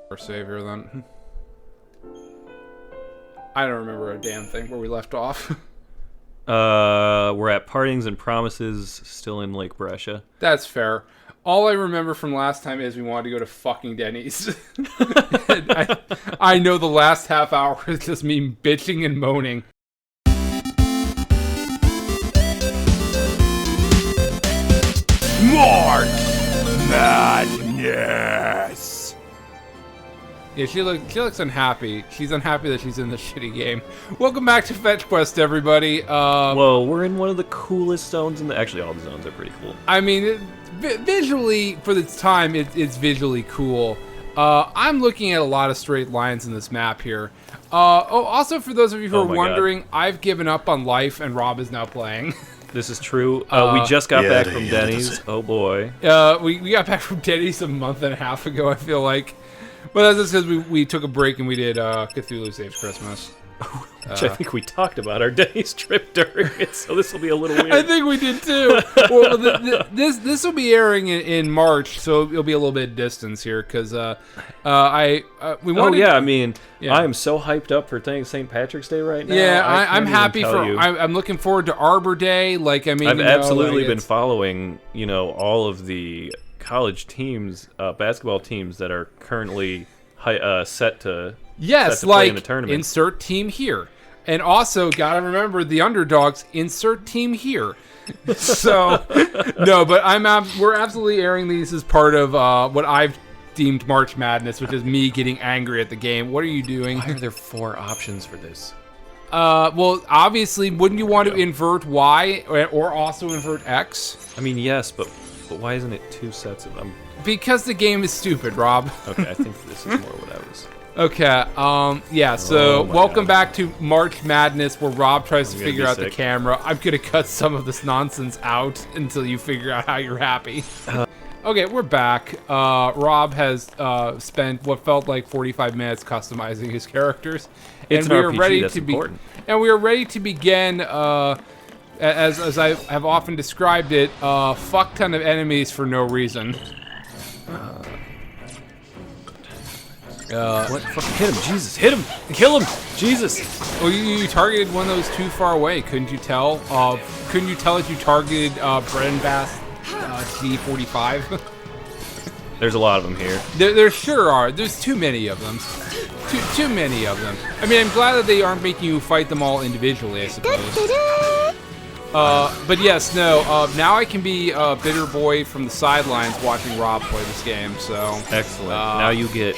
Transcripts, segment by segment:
Our savior then. I don't remember a damn thing where we left off. We're at Partings and Promises, still in Lake Brescia. That's fair. All I remember from last time is we wanted to go to fucking Denny's. I know the last half hour is just me bitching and moaning. March Madness! Yeah, she looks unhappy. She's unhappy that she's in this shitty game. Welcome back to Fetch Quest, everybody. Whoa, we're in one of the coolest zones in the... Actually, all the zones are pretty cool. I mean, visually, for its time, it's visually cool. I'm looking at a lot of straight lines in this map here. Also, for those of you who are wondering, I've given up on life, and Rob is now playing. This is true. We just got back from Denny's. Oh, boy. We got back from Denny's a month and a half ago, I feel like. But that's just because we took a break and we did Cthulhu Saves Christmas. Which I think we talked about our Denny's trip during it, so this will be a little weird. I think we did too. Well, this will be airing in March, so it'll be a little bit of distance here because we wanted. Oh yeah, I mean, I am so hyped up for St. Patrick's Day right now. Yeah, I'm happy for. I'm looking forward to Arbor Day. Like, I mean, I've absolutely been following, all of the college teams, basketball teams that are currently set to. Yes, play in the tournament. Insert team here. And also, gotta remember the underdogs, insert team here. So, no, but we're absolutely airing these as part of what I've deemed March Madness, which is me getting angry at the game. What are you doing? Why are there 4 options for this? Well, obviously, wouldn't you want to invert Y or also invert X? I mean, yes, but why isn't it 2 sets of them? Because the game is stupid, Rob. Okay, I think this is more what I was... Okay, yeah, so welcome back to March Madness, where Rob tries to figure out the camera. I'm gonna cut some of this nonsense out until you figure out how you're happy. Okay, we're back. Rob has spent what felt like 45 minutes customizing his characters. It's and an we are RPG, ready that's to important. And we are ready to begin, as I have often described it, fuck ton of enemies for no reason. What? Fucking hit him, Jesus, hit him! Kill him, Jesus! Well, you targeted one of those too far away, couldn't you tell? Couldn't you tell that you targeted Brennan Bass D45? There's a lot of them here. There sure are. There's too many of them. Too many of them. I mean, I'm glad that they aren't making you fight them all individually, I suppose. But yes, no, now I can be a bitter boy from the sidelines watching Rob play this game, so... Excellent. Now you get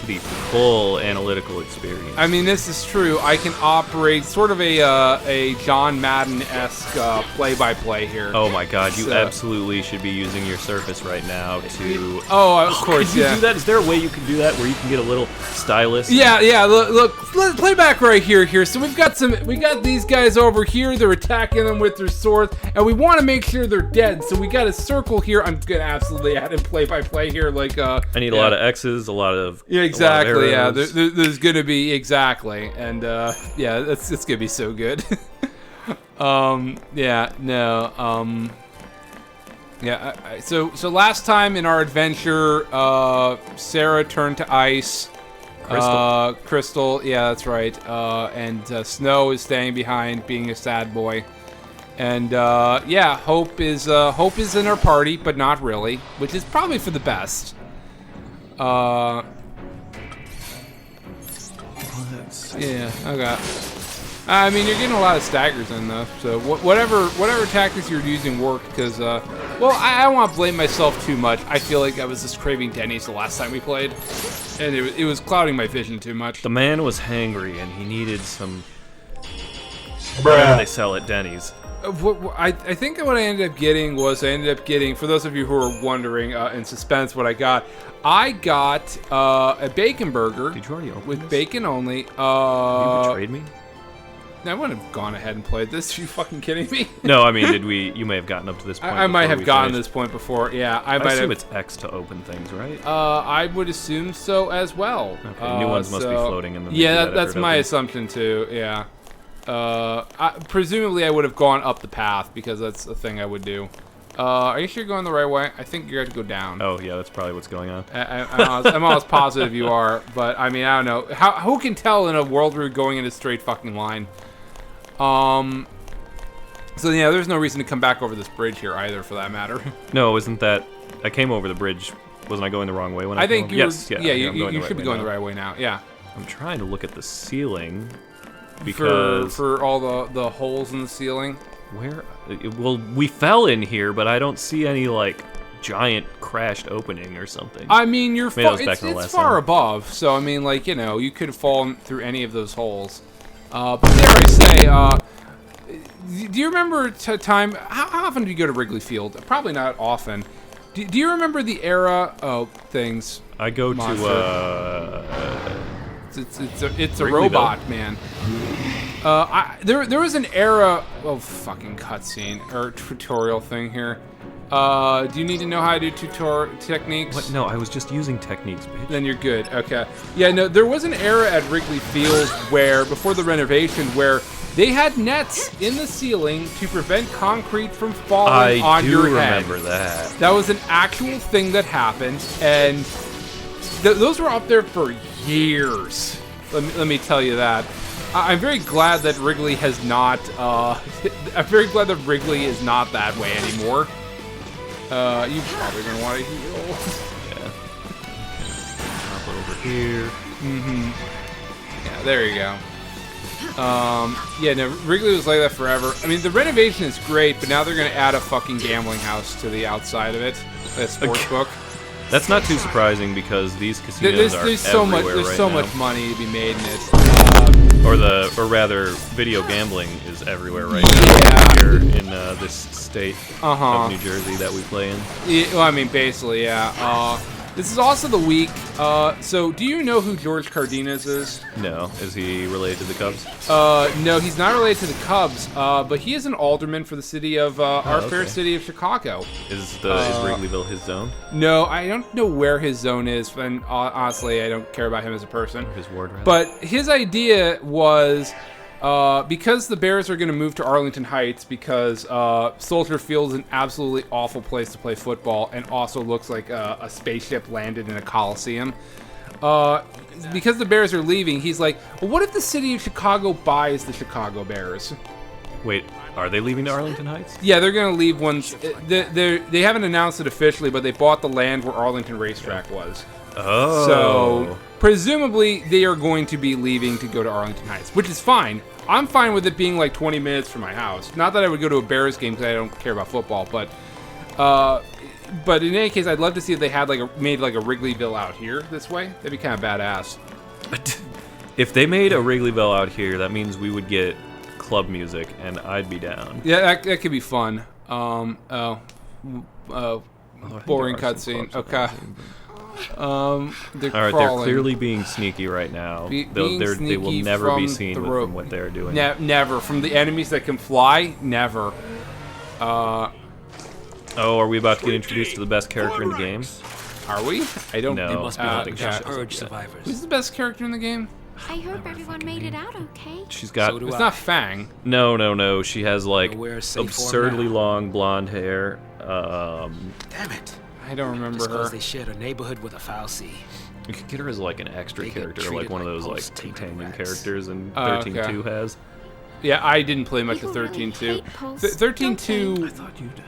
the full analytical experience. I mean, this is true. I can operate sort of a John Madden-esque play-by-play here. Oh my god, you absolutely should be using your Surface right now to... Oh, of course, Can you do that? Is there a way you can do that where you can get a little stylus? Yeah, look, let's play back right here. So we got these guys over here, they're attacking them with their swords, and we want to make sure they're dead, so we got a circle here. I'm gonna absolutely add in play-by-play here, like, I need a lot of X's, a lot of... Yeah, exactly, yeah, there's gonna be, exactly, and, yeah, it's gonna be so good. Yeah, no, yeah, so last time in our adventure, Sarah turned to ice. Crystal, yeah, that's right, and Snow is staying behind, being a sad boy. And, yeah, Hope is in our party, but not really, which is probably for the best. Yeah, okay. I mean, you're getting a lot of staggers in, though, so whatever tactics you're using work, because, well, I don't want to blame myself too much. I feel like I was just craving Denny's the last time we played, and it was clouding my vision too much. The man was hangry, and he needed some... whatever they sell at Denny's. I think what I ended up getting, for those of you who are wondering in suspense what I got a bacon burger. Did you already open with this? Bacon only. You betrayed me? I wouldn't have gone ahead and played this. Are you fucking kidding me? No, I mean, you may have gotten up to this point. I might have gotten this point before. Yeah, I might assume have. it's X to open things, right? I would assume so as well. Okay, new ones must be floating in them. Yeah, that's my assumption too. Yeah. Presumably I would have gone up the path because that's a thing I would do. Are you sure you're going the right way? I think you got to go down. Oh, yeah, that's probably what's going on. I'm almost positive you are, but I mean, I don't know. Who can tell in a world where you're going in a straight fucking line? So yeah, there's no reason to come back over this bridge here either, for that matter. No, isn't that... I came over the bridge. Wasn't I going the wrong way when I came over? Yes, yeah, you should be going the right way now, yeah. I'm trying to look at the ceiling, because... For all the holes in the ceiling? Where... Well, we fell in here, but I don't see any, like, giant crashed opening or something. I mean, it's far time. Above, so I mean, like, you know, you could have fallen through any of those holes. But dare I say, do you remember time... How often do you go to Wrigley Field? Probably not often. Do you remember the era of things? I go to, It's a robot, man. There was an era... Oh, fucking cutscene. Or tutorial thing here. Do you need to know how to do techniques? What? No, I was just using techniques, bitch. Then you're good. Okay. Yeah, no, there was an era at Wrigley Field where, before the renovation, where they had nets in the ceiling to prevent concrete from falling on your head. I do remember that. That was an actual thing that happened, and those were up there for years. Let me tell you that. I'm very glad that Wrigley has not. I'm very glad that Wrigley is not that way anymore. You probably gonna want to heal. Yeah. Hop over here. Mm-hmm. Yeah, there you go. Yeah, no, Wrigley was like that forever. I mean, the renovation is great, but now they're gonna add a fucking gambling house to the outside of it, a sports book. That's not too surprising because these casinos are everywhere There's right so now. much money to be made in it. Or rather, video gambling is everywhere right now here in this state of New Jersey that we play in. Yeah, well, I mean, basically, yeah. This is also the week. So, do you know who George Cardenas is? No. Is he related to the Cubs? No, he's not related to the Cubs, but he is an alderman for the city of, our fair city of Chicago. Is Wrigleyville his zone? No, I don't know where his zone is, and honestly, I don't care about him as a person. Or his ward, rather. But his idea was... because the Bears are going to move to Arlington Heights because Soldier Field is an absolutely awful place to play football and also looks like a spaceship landed in a coliseum. Because the Bears are leaving, he's like, well, what if the city of Chicago buys the Chicago Bears? Wait, are they leaving to Arlington Heights? Yeah, they're going to leave once... They haven't announced it officially, but they bought the land where Arlington Racetrack was. Oh. So, presumably, they are going to be leaving to go to Arlington Heights, which is fine. I'm fine with it being like 20 minutes from my house. Not that I would go to a Bears game because I don't care about football, but in any case, I'd love to see if they had made a Wrigleyville out here this way. That'd be kind of badass. If they made a Wrigleyville out here, that means we would get club music, and I'd be down. Yeah, that could be fun. Boring cutscene. Okay. Alright, they're clearly being sneaky right now. They will never be seen from what they're doing. Never. From the enemies that can fly, never. Oh, are we about to get introduced to the best character in the game? Are we? I don't know. They must be hoping to urge survivors. Who's the best character in the game? I hope everyone made it out okay. She's got... So do It's I. not Fang. No. She has, like, Nowhere safe for absurdly now. long blonde hair. Damn it. I don't remember Just her. because they shared a neighborhood with a foul sea. You could get her as, like, an extra They get character, like treated one of like those, like, post-taken companion rats. characters in Okay. 13.2 has. Yeah, I didn't play much of People really 13.2. hate posts, 13.2... I thought you'd...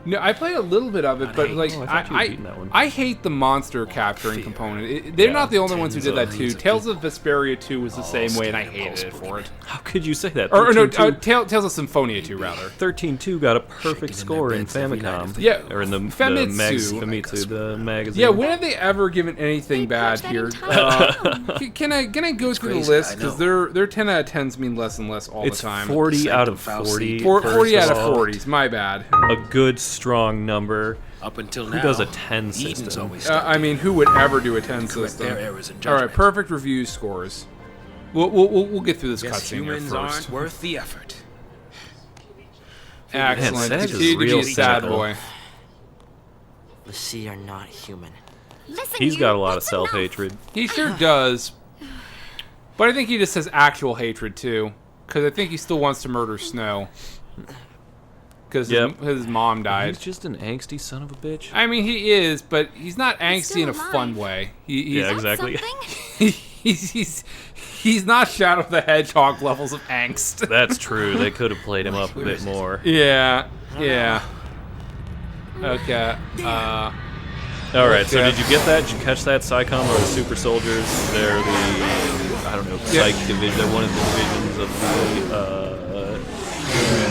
No, I played a little bit of it, but like Oh, I thought you had beaten that one. I hate the monster capturing component. They're Yeah, not the only ones who did that too. tens of Tales of Vesperia 2 was the same way, and I standard hated it for it. How could you say that? Or no, 13.2 Tales of Symphonia 2 rather. 13.2 got a perfect Shaking score their in beds every night Famicom. if they- Yeah, Or in the Famitsu. Famitsu, the magazine. Yeah, when have they ever given anything They bad put that here? entire Can I go through the crazy, list I because know. their 10 out of 10s mean less and less all It's the time. 40 out of Foul 40. seed. 40 out of first all. 40s. My bad. A good, strong number. Up until now, Who does a 10 Eden's system? always I mean, who would ever do a 10 correct system? their errors in All right, judgment. perfect review scores. We'll get through this Guess cutscene here humans first. aren't worth the effort. Excellent. Man, Sag is Continue to be real a sad cynical. boy. The sea are not human. Listen, He's you, got a lot of that's enough. self-hatred. He sure does. But I think he just has actual hatred too, because I think he still wants to murder Snow. because Yep. his mom died. He's just an angsty son of a bitch. I mean, he is, but he's not angsty still in a alive. fun way. He's, Yeah, exactly. Something? he's not Shadow the Hedgehog levels of angst. That's true. They could have played him up a bit more. Yeah. Okay. All right. So Okay. did you get that? Did you catch that? Psycom are the super soldiers. They're the psych division. They're one of the divisions of the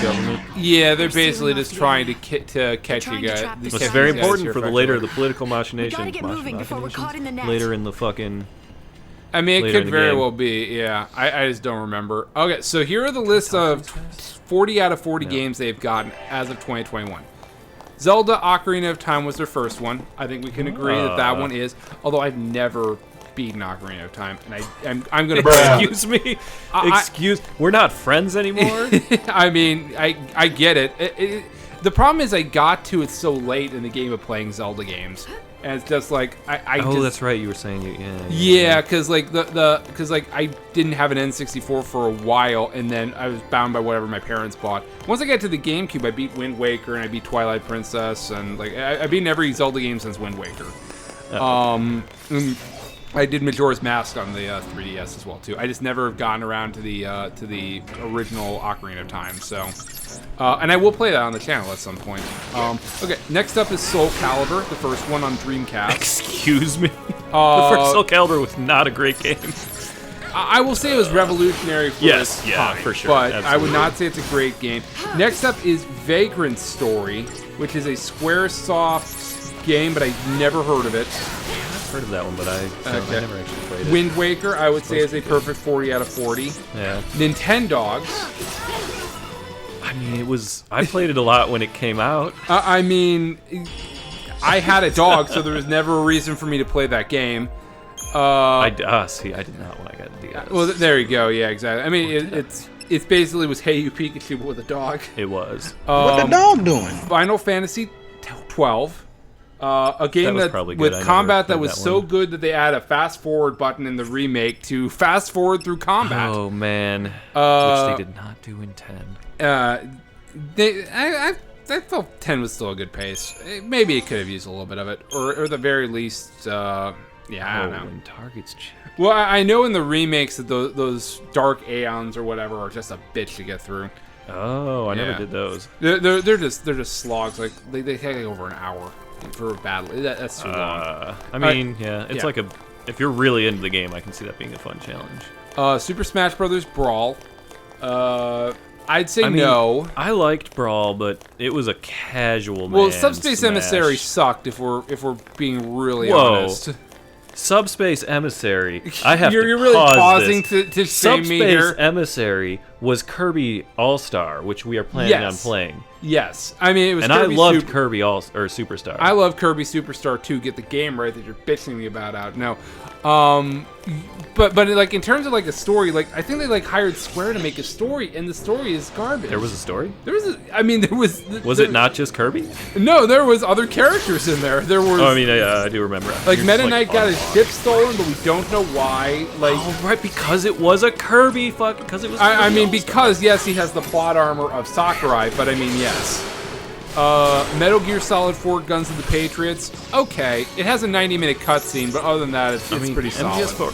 government. Yeah, they're basically just trying to catch you trying to guys. trap this Which is Yeah. very these guys important here for the later the effectively. political machinations. We gotta get moving before we're caught in the net. Later in the fucking. I mean, it later in could the very game. well be. Yeah, I just don't remember. Okay, so here are the list of 40 out of 40 games they've gotten as of 2021. Zelda Ocarina of Time was their first one. I think we can agree that one is. Although I've never beaten Ocarina of Time, and I'm gonna. Excuse me. I- Excuse. We're not friends anymore. I mean, I get it. The problem is I got to it so late in the game of playing Zelda games, and it's just like I Oh, just, that's right. You were saying it. Yeah. Yeah, because like because like I didn't have an N64 for a while, and then I was bound by whatever my parents bought. Once I got to the GameCube, I beat Wind Waker and I beat Twilight Princess, and like I've beaten every Zelda game since Wind Waker. I did Majora's Mask on the 3DS as well too. I just never have gotten around to the original Ocarina of Time. So, and I will play that on the channel at some point. Okay, next up is Soul Calibur, the first one on Dreamcast. Excuse me. The first Soul Calibur was not a great game. I will say it was revolutionary for Yes, its yeah, time, for sure, but I would absolutely. not say it's a great game. Next up is Vagrant Story, which is a Squaresoft game, but I've never heard of it. I've heard of that one, but I never actually played it. Wind Waker, I would say, is a perfect 40 out of 40. Yeah. Nintendogs. I mean, it was. I played it a lot when it came out. I mean, I had a dog, so there was never a reason for me to play that game. See, I did not when I got DS. Well, there you go. Yeah, exactly. I mean, it's basically was Hey You Pikachu but with a dog. It was. What the dog doing? Final Fantasy 12. A game was that probably good. with I never combat that played was that so one. good that they add a fast forward button in the remake to fast forward through combat. Oh man, which they did not do in 10. I felt 10 was still a good pace. Maybe it could have used a little bit of it, or at the very least, I don't know. When targets check. Well, I know in the remakes that those dark aeons or whatever are just a bitch to get through. Oh, I never Yeah. did those. They're just slogs. Like they take like over an hour for a battle. That's too long. I mean, yeah, it's yeah. like if you're really into the game, I can see that being a fun challenge. Super Smash Brothers Brawl. I'd say I mean, no. I liked Brawl, but it was a casual. Well, man Subspace smash. Emissary sucked. If we're being really Whoa. honest. Subspace Emissary. I have You're to really pause pausing this. to shame me Subspace here. Emissary was Kirby All-Star, which we are planning on Yes. playing. Yes, I mean it was. And Kirby I loved Super- Kirby Superstar. I love Kirby Superstar 2. Get the game right that you're bitching me about out. No, but like in terms of like a story, like I think they like hired Square to make a story, and the story is garbage. There was a story? There was. There was. Was it not just Kirby? No, there was other characters in there. There was. Oh, I mean, I do remember. like You're Meta just, Knight got his ship stolen, but we don't know why. Like. Oh, right, because it was a Kirby. Because it was. I Kirby mean, All-Star. because yes, he has the plot armor of Sakurai, but I mean, yes. Metal Gear Solid 4: Guns of the Patriots. Okay, it has a 90-minute cutscene, but other than that, it's pretty solid. MGS4.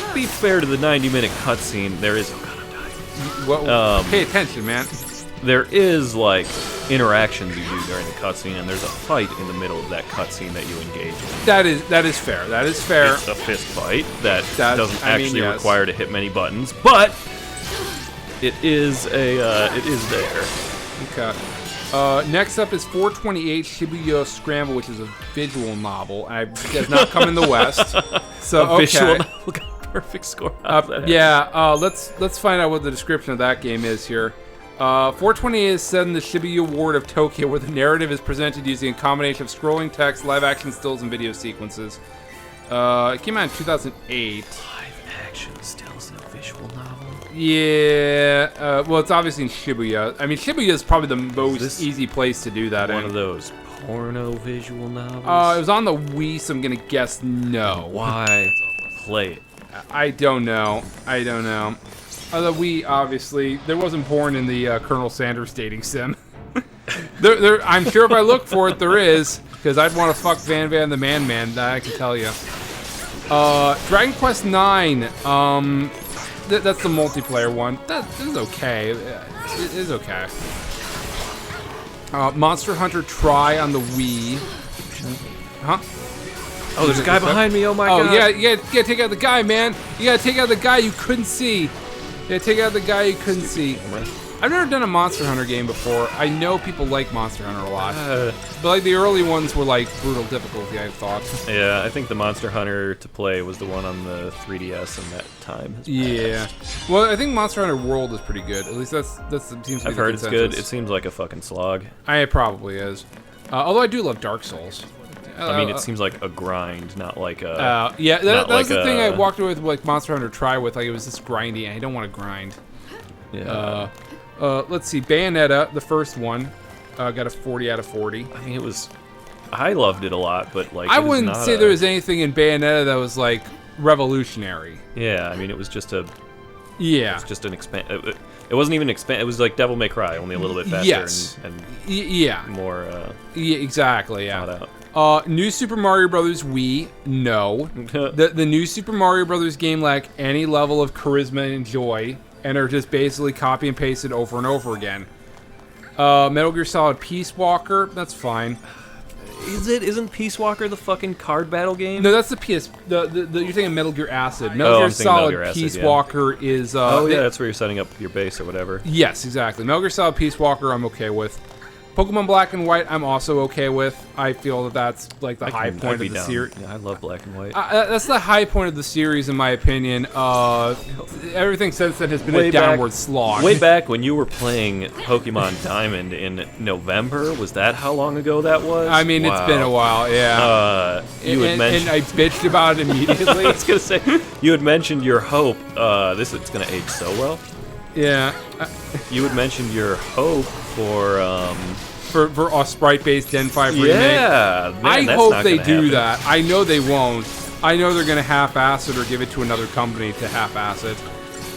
To be fair to the 90-minute cutscene, there is. Oh God, I'm dying. Well, pay attention, man. There is like interactions you do during the cutscene, and there's a fight in the middle of that cutscene that you engage in. That is fair. That is fair. It's a fist fight that That's- doesn't I mean, actually yes. require to hit many buttons, but it is it is there. Okay. Next up is 428 Shibuya Scramble, which is a visual novel. It does not come in the West. So A visual okay. novel got a perfect score. Out of that. Yeah, let's find out what the description of that game is here. 428 is set in the Shibuya ward of Tokyo, where the narrative is presented using a combination of scrolling text, live-action stills, and video sequences. It came out in 2008. Live action stills in a visual novel. Yeah, well, it's obviously in Shibuya. I mean, Shibuya is probably the most this easy place to do that One in. of those porno visual novels. It was on the Wii, so I'm gonna guess no. Why play it? I don't know. The Wii, obviously, there wasn't porn in the Colonel Sanders dating sim. I'm sure if I look for it, there is, because I'd want to fuck Van Van the Man Man. That I can tell you. Dragon Quest IX. That's the multiplayer one. That is okay. It is okay. Monster Hunter Tri on the Wii. Huh? Oh, there's a guy behind me. Oh my god. Oh yeah, you gotta take out the guy, man. You gotta take out the guy you couldn't see. You gotta take out the guy you couldn't see. I've never done a Monster Hunter game before. I know people like Monster Hunter a lot. But like the early ones were like brutal difficulty, I thought. Yeah, I think the Monster Hunter to play was the one on the 3DS in that time. Yeah. Well, I think Monster Hunter World is pretty good. At least that seems to be I've the heard it's consensus. good. It seems like a fucking slog. It probably is. Although I do love Dark Souls. I mean, it seems like a grind, not like a... yeah, that's like the thing I walked away with like Monster Hunter Tri with. Like, it was just grindy, and I don't want to grind. Yeah. Let's see. Bayonetta, the first one, got a 40 out of 40. I mean, it was... I loved it a lot, but like... I wouldn't say there was anything in Bayonetta that was like revolutionary. Yeah, I mean, it was just a... Yeah. It was just an expand... It wasn't even expand... It was like Devil May Cry, only a little bit faster Yes. and Yeah. more... Yeah, exactly, yeah. thought out. New Super Mario Brothers Wii, no. The new Super Mario Brothers game lack any level of charisma and joy, and are just basically copy and pasted over and over again. Metal Gear Solid Peace Walker, that's fine. Isn't Peace Walker the fucking card battle game? No, that's the PS. You're thinking Metal Gear Acid. Metal Oh, Gear I'm thinking Metal Solid Gear Acid, Peace yeah. Walker is. Oh yeah, that's where you're setting up your base or whatever. Yes, exactly. Metal Gear Solid Peace Walker, I'm okay with. Pokemon Black and White, I'm also okay with. I feel that that's like the high point of the series. Yeah, I love Black and White. That's the high point of the series, in my opinion. Everything since then has been a downward slog. Way back when you were playing Pokemon Diamond in November, was that how long ago that was? I mean, It's been a while, yeah. You had mentioned... and I bitched about it immediately. I was gonna say, you had mentioned your hope. It's gonna age so well. Yeah. You had mentioned your hope for a sprite-based Gen 5 remake. Yeah, man, I that's hope not they gonna do happen. that. I know they won't. I know they're gonna half-ass it or give it to another company to half-ass it.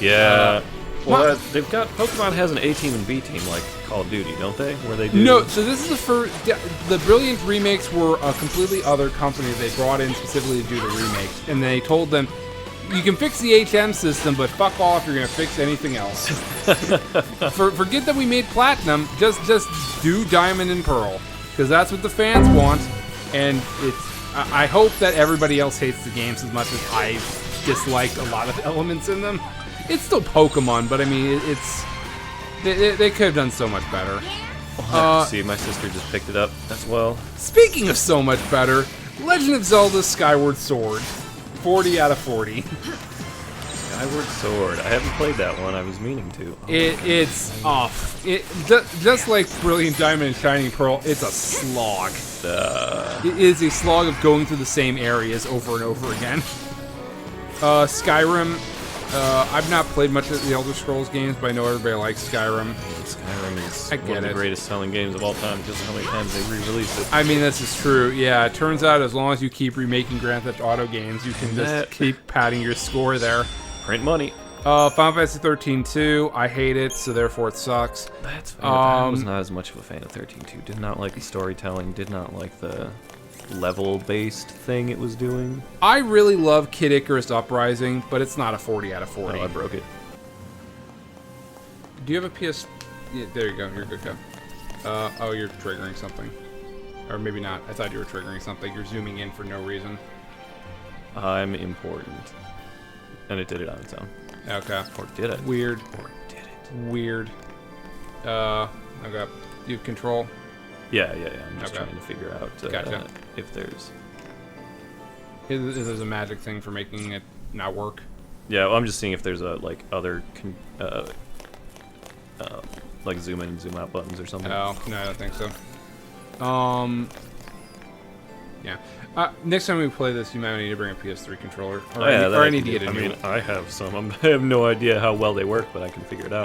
Yeah. Well, what? they've got Pokemon has an A team and B team like Call of Duty, don't they? Where they do. No, so this is the first. The Brilliant remakes were a completely other company they brought in specifically to do the remakes, and they told them, you can fix the HM system, but fuck off, you're gonna fix anything else. Forget that we made Platinum, just do Diamond and Pearl, because that's what the fans want, and I hope that everybody else hates the games as much as I disliked a lot of the elements in them. It's still Pokemon, but I mean, they could have done so much better. See, my sister just picked it up as well. Speaking of so much better, Legend of Zelda Skyward Sword. 40 out of 40. Skyward Sword. I haven't played that one. I was meaning to. It's off. Just like Brilliant Diamond and Shining Pearl, it's a slog. It is a slog of going through the same areas over and over again. Skyrim. I've not played much of the Elder Scrolls games, but I know everybody likes Skyrim. Skyrim is I one get of the it. greatest selling games of all time because of how many times they re-released it. I mean, this is true. Yeah, it turns out as long as you keep remaking Grand Theft Auto games, you can just keep padding your score there. Print money. Final Fantasy 13-2, I hate it, so therefore it sucks. That's fair. I was not as much of a fan of 13-2. Did not like the storytelling. Did not like the level-based thing it was doing. I really love Kid Icarus Uprising, but it's not a 40 out of 40. Oh, I broke it. Do you have a PS... Yeah, there you go. You're good, go. Oh, you're triggering something. Or maybe not. I thought you were triggering something. You're zooming in for no reason. I'm important. And it did it on its own. Okay. Or did it? Weird. Or did it? Weird. Okay. Do you have control? Yeah. I'm just Okay. trying to figure out Gotcha. if there's... Is there a magic thing for making it not work? Yeah, well, I'm just seeing if there's a other like zoom in and zoom out buttons or something. Oh, no, I don't think so. Yeah. Next time we play this, you might need to bring a PS3 controller. Or I need to get a new one. I have some. I have no idea how well they work, but I can figure it out.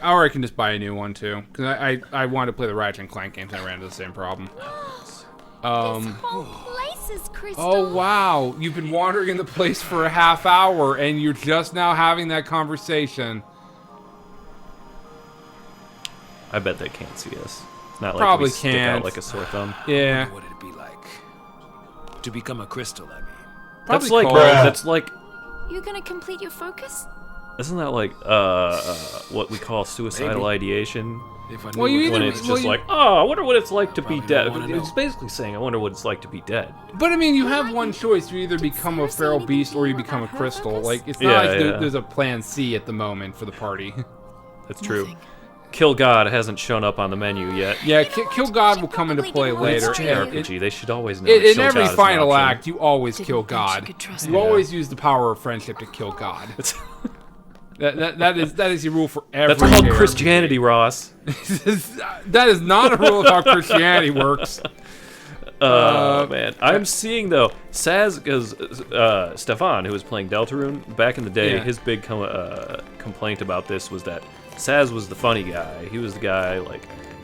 Or I can just buy a new one too, because I wanted to play the Ratchet and Clank games and I ran into the same problem. This whole place is crystal. Oh wow, you've been wandering in the place for a half hour and you're just now having that conversation. I bet they can't see us. It's not like Probably we stick can't. out like a sore thumb. Yeah. What would it be like to become a crystal? I mean, That's Probably like, cold. that's like, You gonna complete your focus? isn't that like, what we call suicidal Maybe. ideation? if I knew Well, you what- either- When it's well, just you- like, oh, I wonder what it's like to be Probably dead. don't wanna know. It's basically saying, I wonder what it's like to be dead. But I mean, you have one choice. You either become a feral beast or you become a crystal. Like, it's not Yeah, like yeah. there's a plan C at the moment for the party. That's true. Nothing. Kill God hasn't shown up on the menu yet. Yeah, Kill God will come into play later. It's and JRPG. They should always know. in Kill every God is an final option. act, you always kill Didn't think you God. could trust You me. always use the power of friendship to kill God. That is the rule for every. That's called JRPG. Christianity, Ross. That is not a rule of how Christianity works. Man, I'm seeing though Saz, because Stefan, who was playing Deltarune back in the day, Yeah. his big complaint about this was that Saz was the funny guy. He was the guy like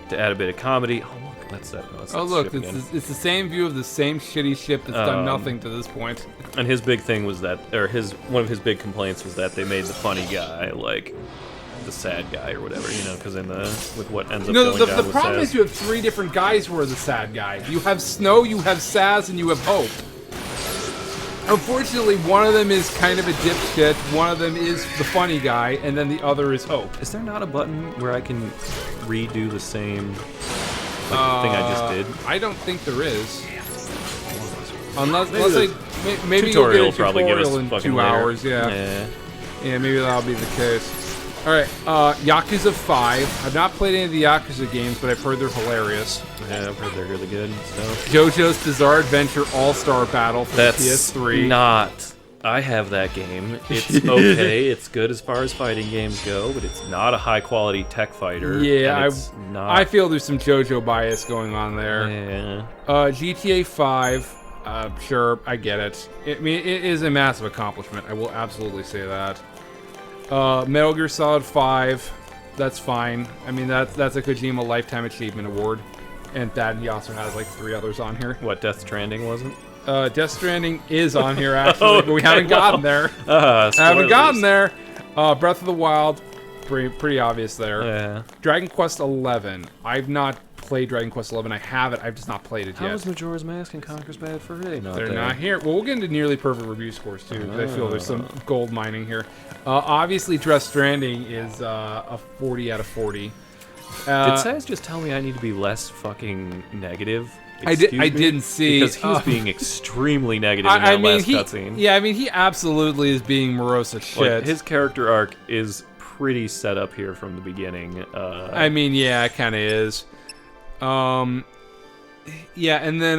to add a bit of comedy. Oh look, that's that. No, that's Oh that look, ship again. it's the same view of the same shitty ship that's done nothing to this point. And his big thing was that, or one of his big complaints was that they made the funny guy like the sad guy or whatever, because with what ends up No, going the down with problem Saz. is you have three different guys who are the sad guy. You have Snow, you have Saz, and you have Hope. Unfortunately, one of them is kind of a dipshit, one of them is the funny guy, and then the other is Hope. Is there not a button where I can redo the same thing I just did? I don't think there is. Unless maybe Tutorial you'll will get a probably give us tutorial in fucking 2 later. hours, yeah, maybe that'll be the case. Alright, Yakuza 5. I've not played any of the Yakuza games, but I've heard they're hilarious. Yeah, I've heard they're really good. So JoJo's Bizarre Adventure All-Star Battle for that's the PS3. not. I have that game. It's okay. It's good as far as fighting games go, but it's not a high-quality tech fighter. Yeah, and it's not. I feel there's some JoJo bias going on there. Yeah. GTA 5. Sure, I get it. I mean, it is a massive accomplishment. I will absolutely say that. Metal Gear Solid 5, that's fine. I mean, that's a Kojima Lifetime Achievement Award. And that he also has like 3 others on here. What, Death Stranding wasn't? Death Stranding is on here actually, but we haven't gotten there. Spoilers. Haven't gotten there. Breath of the Wild, pretty obvious there. Yeah. Dragon Quest 11. I've not played Dragon Quest 11. I have it. I've just not played it How yet. was Majora's Mask and Conker's Bad Fur Day not They're there? not here. Well, we'll get into nearly perfect review scores too, because I feel there's some gold mining here. Obviously, Death Stranding is a 40 out of 40. Did Saz just tell me I need to be less fucking negative? I didn't see because he's being extremely negative in that I mean, last cutscene. yeah, I mean, he absolutely is being morose as shit. Like, his character arc is pretty set up here from the beginning. I mean, yeah, it kind of is. Yeah, and then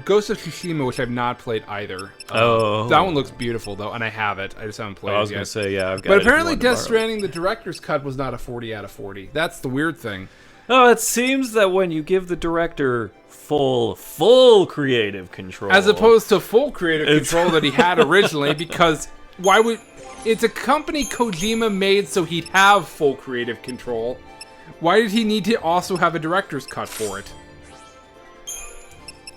Ghost of Tsushima, which I've not played either. That one looks beautiful though, and I have it. I just haven't played I was it gonna yet. say, yeah, I've got But it if you apparently, wanted to Death borrow it. Stranding, the director's cut was not a 40 out of 40. That's the weird thing. Oh, it seems that when you give the director full creative control, As opposed to full creative control that he had originally, because why would... It's a company Kojima made so he'd have full creative control. Why did he need to also have a director's cut for it?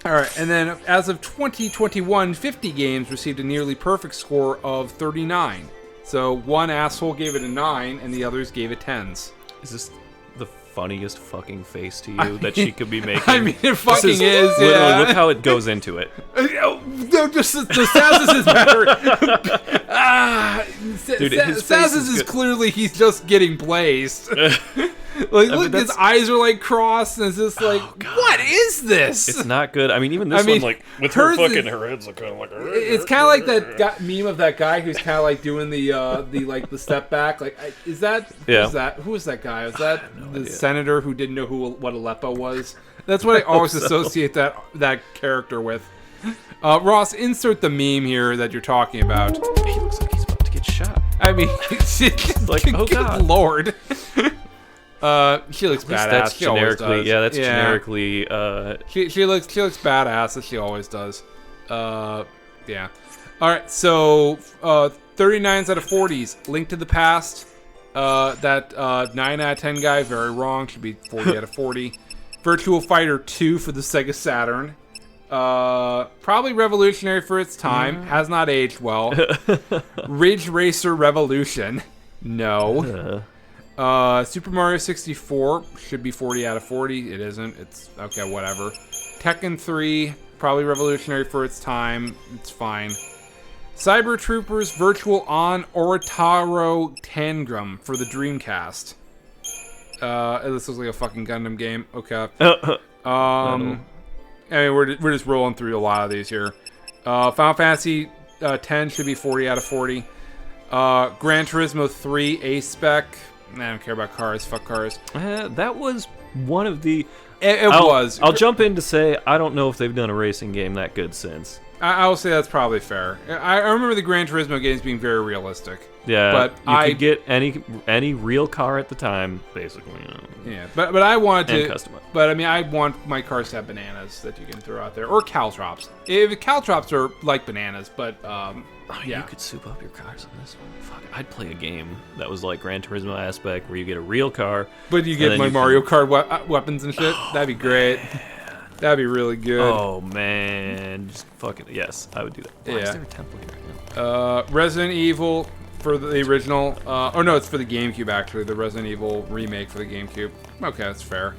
Alright, and then as of 2021, 50 games received a nearly perfect score of 39. So one asshole gave it a 9, and the others gave it 10s. is this the funniest fucking face to you that she could be making? I mean, it This fucking is, literally, yeah. look how it goes into it. No, just the Saz's is better. Dude, his face Saz's is is good. clearly he's just getting blazed. Like, look, his eyes are like crossed, and it's just like, what is this? It's not good. I mean, even this I mean, one, like with her hers is- fucking her head's kind of like. It's kind of like that meme of that guy who's kind of like doing the step back. Like, is that who is that guy? Is that the senator who didn't know what Aleppo was? That's what I always associate that character with. Ross, insert the meme here that you're talking about. He looks like he's about to get shot. I mean, Like, oh good God. Lord. She looks badass. That's She always generically, does. yeah, that's generically. She looks badass as she always does. Yeah. All right, so 39s out of 40s. Link to the Past. That 9 out of 10 guy, very wrong. Should be 40 out of 40. Virtual Fighter 2 for the Sega Saturn. Probably revolutionary for its time. Has not aged well. Ridge Racer Revolution. No. Super Mario 64 should be 40 out of 40. It isn't. It's okay, whatever. Tekken 3, probably revolutionary for its time. It's fine. Cyber Troopers Virtual On Orataro Tangram for the Dreamcast. This looks like a fucking Gundam game. Okay. I mean, we're just rolling through a lot of these here. Final Fantasy 10 should be 40 out of 40. Gran Turismo 3 A-Spec. I don't care about cars. Fuck cars. That was one of the... It was. I'll jump in to say I don't know if they've done a racing game that good since. I will say that's probably fair. I remember the Gran Turismo games being very realistic. Yeah, but you could get any real car at the time, basically. Yeah, but I wanted to customize. But I mean, I want my cars to have bananas that you can throw out there, or caltrops. If caltrops are like bananas, but yeah, you could soup up your cars on this one. Fuck, I'd play a game that was like Gran Turismo aspect, where you get a real car, but you get my Mario Kart weapons and shit. That'd be great. That'd be really good. Oh man, just fucking yes, I would do that. Why is there a template right now? Resident Evil for the original. Oh no, it's for the GameCube actually. The Resident Evil remake for the GameCube. Okay, that's fair.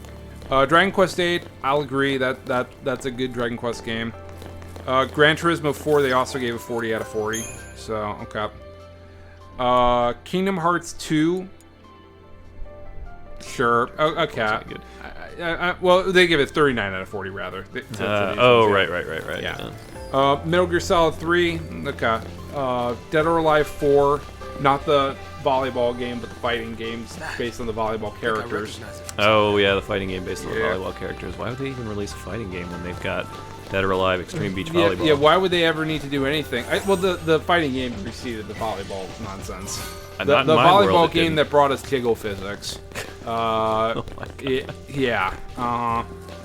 Dragon Quest VIII, I'll agree that's a good Dragon Quest game. Gran Turismo 4, they also gave a 40 out of 40. So okay. Kingdom Hearts 2. Sure. Okay. Good. Well, they give it 39 out of 40 rather. Right. Yeah. Metal Gear Solid 3. Okay. Dead or Alive 4. Not the volleyball game, but the fighting games based on the volleyball characters. Oh yeah, the fighting game based on the volleyball characters. Why would they even release a fighting game when they've got Dead or Alive Extreme Beach Volleyball? Yeah, why would they ever need to do anything? Well, the fighting game preceded the volleyball nonsense. The volleyball game that brought us Giggle Physics. Oh my God. Yeah.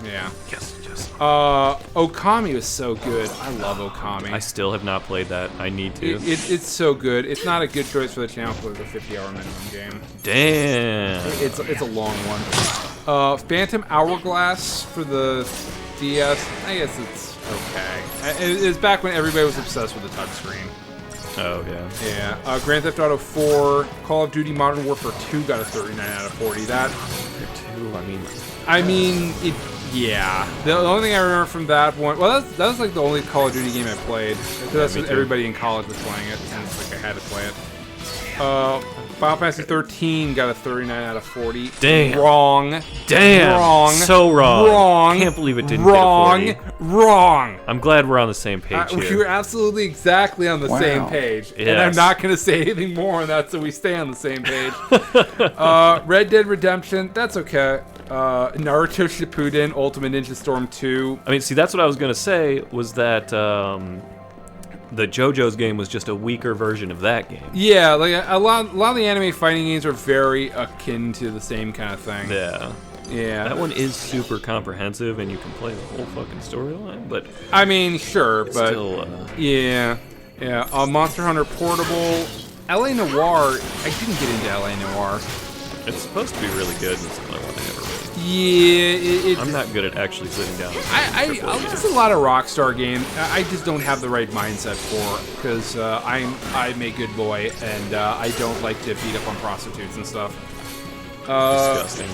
Yeah. Yes. Okami was so good. I love Okami. I still have not played that. I need to. It's so good. It's not a good choice for the channel because it's a 50-hour minimum game. Damn. It's a long one. Phantom Hourglass for the DS. I guess it's okay. It's back when everybody was obsessed with the touchscreen. Oh yeah. Yeah. Grand Theft Auto 4, Call of Duty Modern Warfare 2 got a 39 out of 40. That. 2. I mean, it. Yeah. The only thing I remember from that one, well, that was like the only Call of Duty game I played. That's what everybody in college was playing it, and it's like I had to play it. Final Fantasy 13 got a 39 out of 40. Damn. Wrong. Damn. Wrong. So wrong. Wrong. Can't believe it didn't wrong. get a 40. Wrong. I'm glad we're on the same page here. We're absolutely exactly on the same page. Yes. And I'm not going to say anything more on that so we stay on the same page. Red Dead Redemption, that's okay. Naruto Shippuden, Ultimate Ninja Storm 2. I mean, see, that's what I was going to say, was that the JoJo's game was just a weaker version of that game. Yeah, like a lot of the anime fighting games are very akin to the same kind of thing. Yeah. Yeah. That one is super comprehensive, and you can play the whole fucking storyline, but... I mean, sure, but... Still, Yeah. Yeah. Monster Hunter Portable. L.A. Noire. I didn't get into L.A. Noire. It's supposed to be really good, and it's the only one I never really... Yeah, I'm not good at actually sitting down. There's a lot of Rockstar games. I just don't have the right mindset for, because I'm a good boy and I don't like to beat up on prostitutes and stuff. Disgusting.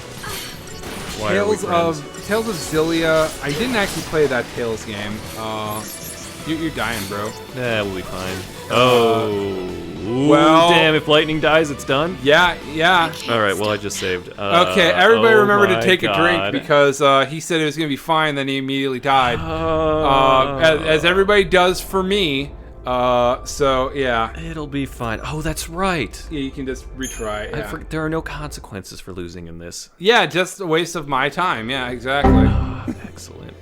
Why are we friends? Tales of Xillia. I didn't actually play that Tales game. You're dying, bro. Nah, we'll be fine. Oh. Well, damn, if lightning dies, it's done? Yeah. Alright, well, I just saved. Okay, everybody remember to take God. a drink because he said it was going to be fine, then he immediately died. As everybody does for me. So, yeah. It'll be fine. Oh, that's right. Yeah, you can just retry. Yeah. There are no consequences for losing in this. Yeah, just a waste of my time. Yeah, exactly. Excellent.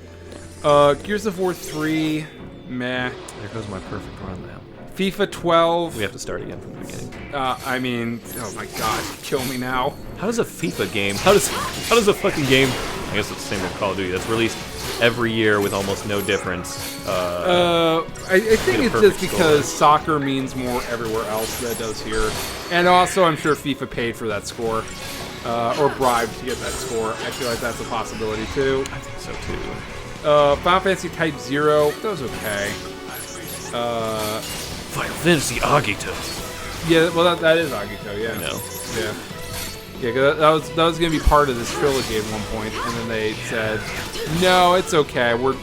Gears of War 3, meh. There goes my perfect run now. FIFA 12. We have to start again from the beginning. I mean, oh my god, kill me now. How does a FIFA game, how does a fucking game, I guess it's the same with Call of Duty, that's released every year with almost no difference? I think it's just because soccer means more everywhere else than it does here. And also, I'm sure FIFA paid for that score. Or bribed to get that score. I feel like that's a possibility too. I think so too. Final Fantasy Type 0, that was okay. Final Fantasy Agito. Yeah, well that is Agito, yeah. No. Yeah, 'cause that was gonna be part of this trilogy at one point, and then they said, no, it's okay. We're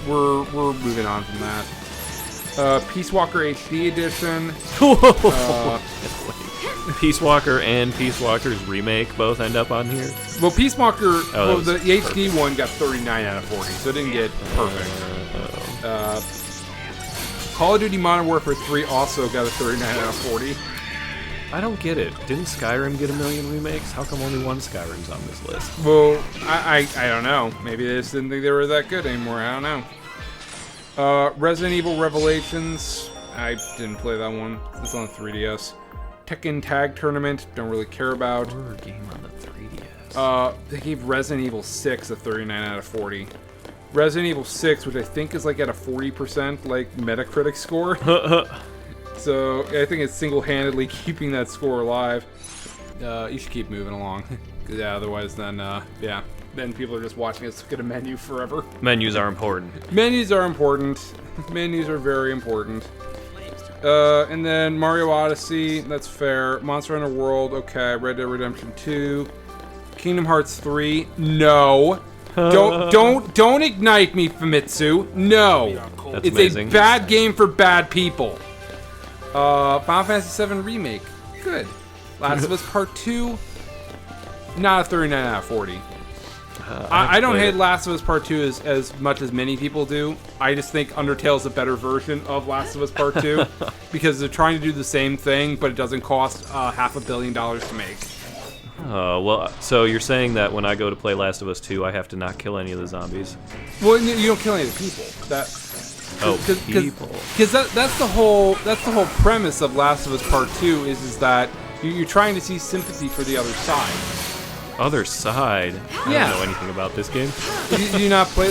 moving on from that. Peace Walker HD edition. Peace Walker and Peace Walker's remake both end up on here. Well, Peace Walker, the HD perfect. one got 39 out of 40, so it didn't get perfect. Call of Duty Modern Warfare 3 also got a 39 out of 40. I don't get it. Didn't Skyrim get a million remakes? How come only one Skyrim's on this list? Well, I don't know. Maybe they just didn't think they were that good anymore. I don't know. Resident Evil Revelations. I didn't play that one. It's on 3DS. Tekken Tag Tournament. Don't really care about. Horror game on the 3DS. They gave Resident Evil 6 a 39 out of 40. Resident Evil 6, which I think is like at a 40% like Metacritic score. So I think it's single-handedly keeping that score alive. You should keep moving along. Yeah, otherwise then, then people are just watching us look at a menu forever. Menus are important. Menus are important. Menus are very important. And then Mario Odyssey, that's fair. Monster Hunter World, okay. Red Dead Redemption 2. Kingdom Hearts 3, no. Don't ignite me, Famitsu. No. That's it's amazing. A bad game for bad people. Final Fantasy VII Remake, good. Last of Us Part 2, not a 39 out of 40. I don't hate Last of Us Part 2 as much as many people do. I just think Undertale's a better version of Last of Us Part 2 because they're trying to do the same thing, but it doesn't cost $500 million to make. Well, so you're saying that when I go to play Last of Us 2, I have to not kill any of the zombies? Well, you don't kill any of the people. People. Because that's the whole premise of Last of Us Part 2 is that you're trying to see sympathy for the other side. Other side? I Yeah. don't know anything about this game. Do you not play?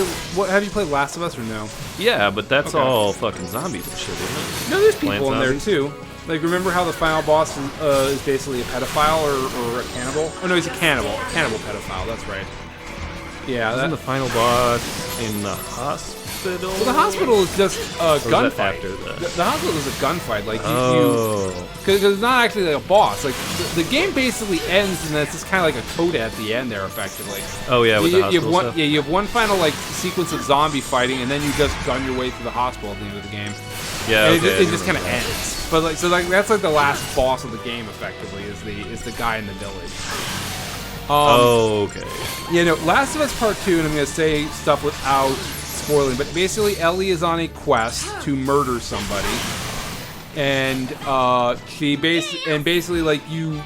Have you played Last of Us or no? Yeah, but that's Okay. all fucking zombies and shit, isn't it? No, there's Plant people in there zombies? too. Like, remember how the final boss is basically a pedophile or a cannibal? Oh no, he's a cannibal. A cannibal pedophile. That's right. Yeah. Isn't the final boss in the hospital? Well, the hospital is just a that gunfight. after that? The hospital is a gunfight. Like because it's not actually like a boss. Like the game basically ends, and then it's just kind of like a coda at the end there, effectively. Oh yeah, with the you hospital have one, stuff? yeah, you have one final like sequence of zombie fighting, and then you just gun your way through the hospital at the end of the game. Yeah, And okay. it just kind of ends. But like, so like that's like the last boss of the game, effectively, is the guy in the village. Okay. You know, Last of Us Part 2, and I'm gonna say stuff without spoiling, but basically Ellie is on a quest to murder somebody, and basically like you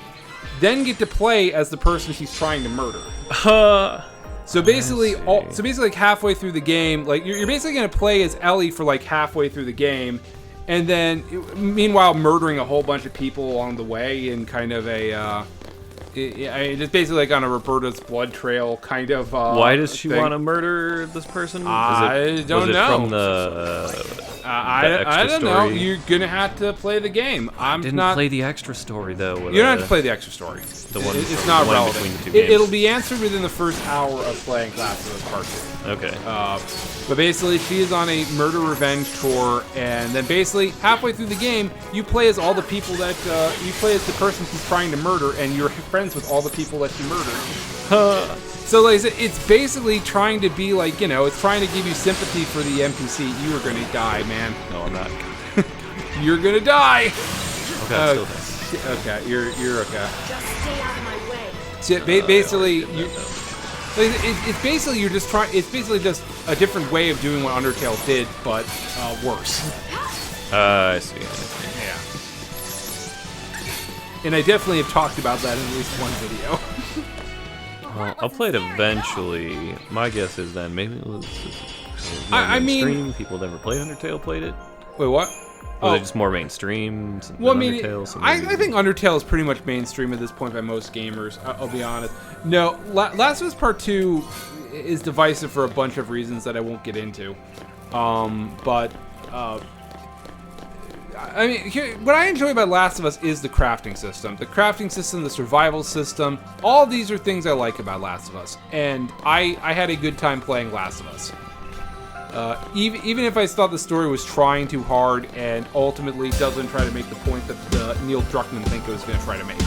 then get to play as the person she's trying to murder. So basically, like halfway through the game, like you're basically gonna play as Ellie for like halfway through the game, and then meanwhile murdering a whole bunch of people along the way in kind of a it's basically like on a Roberta's blood trail kind of. Why does she thing. want to murder this person? I don't know. From the I don't know. story? You're gonna have to play the game. I'm Didn't not. play the extra story though. You don't have to play the extra story. The one It's from- not the one relevant. between the two games. It'll be answered within the first hour of playing Last of Us Part 2. Okay. But basically, she is on a murder revenge tour, and then basically halfway through the game, you play as all the people that you play as the person she's trying to murder, and you're friends with all the people that she murdered. So like I said, it's basically trying to be like, you know, it's trying to give you sympathy for the NPC. You are gonna die, man. No, I'm not. You're gonna die. Okay, I'm still there. Okay, you're okay. Just stay out of my way. So basically, it's basically you're just trying. It's basically just a different way of doing what Undertale did, but worse. I see. Yeah. And I definitely have talked about that in at least one video. Well, I'll play it eventually. My guess is then maybe it was I mean- mainstream. People never played Undertale played it. Wait, what? Was it just more mainstream than Well, I mean, Undertale? So I maybe- think Undertale is pretty much mainstream at this point by most gamers. I'll be honest. No, Last of Us Part 2 is divisive for a bunch of reasons that I won't get into. I mean, what I enjoy about Last of Us is the crafting system. The crafting system, the survival system, all of these are things I like about Last of Us. And I had a good time playing Last of Us. Even if I thought the story was trying too hard and ultimately doesn't try to make the point that Neil Druckmann think it was going to try to make.